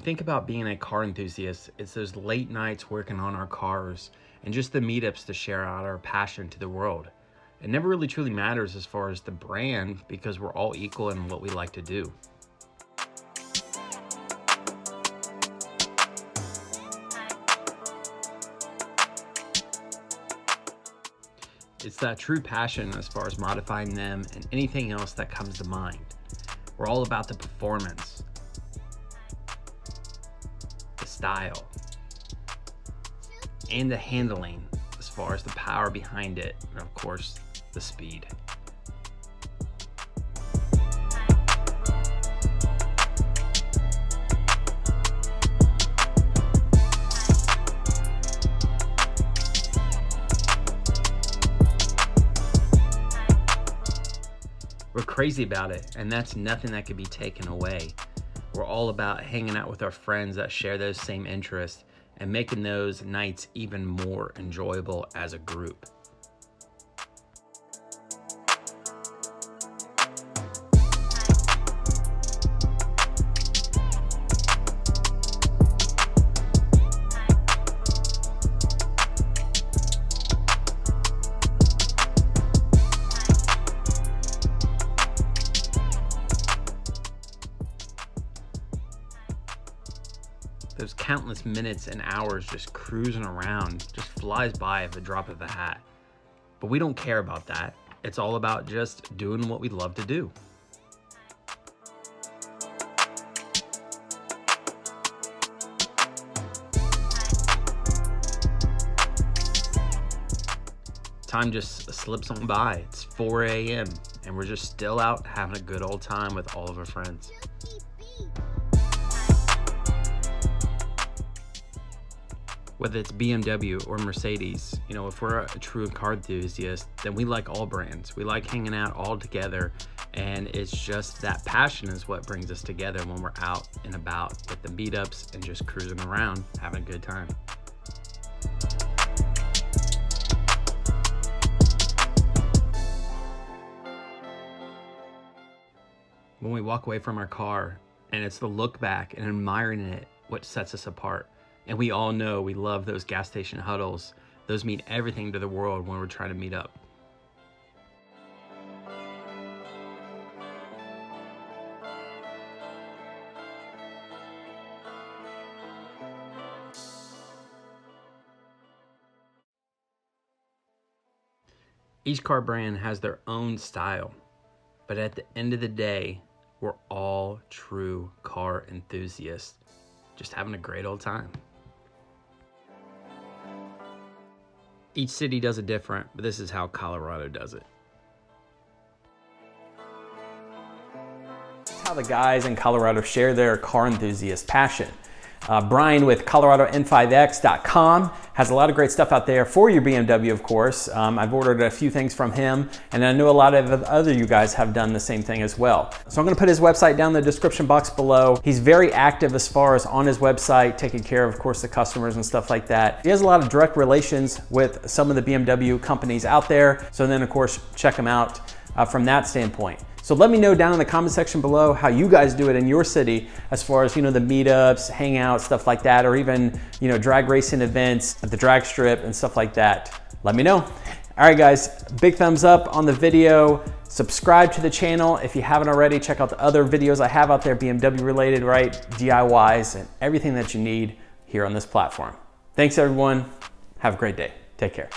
think about being a car enthusiast, it's those late nights working on our cars and just the meetups to share out our passion to the world. It never really truly matters as far as the brand because we're all equal in what we like to do. It's that true passion as far as modifying them and anything else that comes to mind. We're all about the performance, the style, and the handling as far as the power behind it, and of course, the speed. We're crazy about it, and that's nothing that could be taken away. We're all about hanging out with our friends that share those same interests and making those nights even more enjoyable as a group. Those countless minutes and hours just cruising around just flies by at the drop of a hat. But we don't care about that. It's all about just doing what we love to do. Time just slips on by. It's 4 a.m. and we're just still out having a good old time with all of our friends. Whether it's BMW or Mercedes, you know, if we're a true car enthusiast, then we like all brands. We like hanging out all together, and it's just that passion is what brings us together when we're out and about with the meetups and just cruising around, having a good time. When we walk away from our car, and it's the look back and admiring it, what sets us apart. And we all know we love those gas station huddles. Those mean everything to the world when we're trying to meet up. Each car brand has their own style, but at the end of the day, we're all true car enthusiasts, just having a great old time. Each city does it different, but this is how Colorado does it. How the guys in Colorado share their car enthusiast passion. Brian with ColoradoN5X.com has a lot of great stuff out there for your BMW, of course. I've ordered a few things from him, and I know a lot of other you guys have done the same thing as well. So I'm gonna put his website down in the description box below. He's very active as far as on his website, taking care of course, the customers and stuff like that. He has a lot of direct relations with some of the BMW companies out there. So then, of course, check him out from that standpoint. So let me know down in the comment section below how you guys do it in your city as far as, you know, the meetups, hangouts, stuff like that, or even, you know, drag racing events at the drag strip and stuff like that. Let me know. All right, guys, big thumbs up on the video. Subscribe to the channel if you haven't already. Check out the other videos I have out there, BMW related, right? DIYs and everything that you need here on this platform. Thanks, everyone. Have a great day. Take care.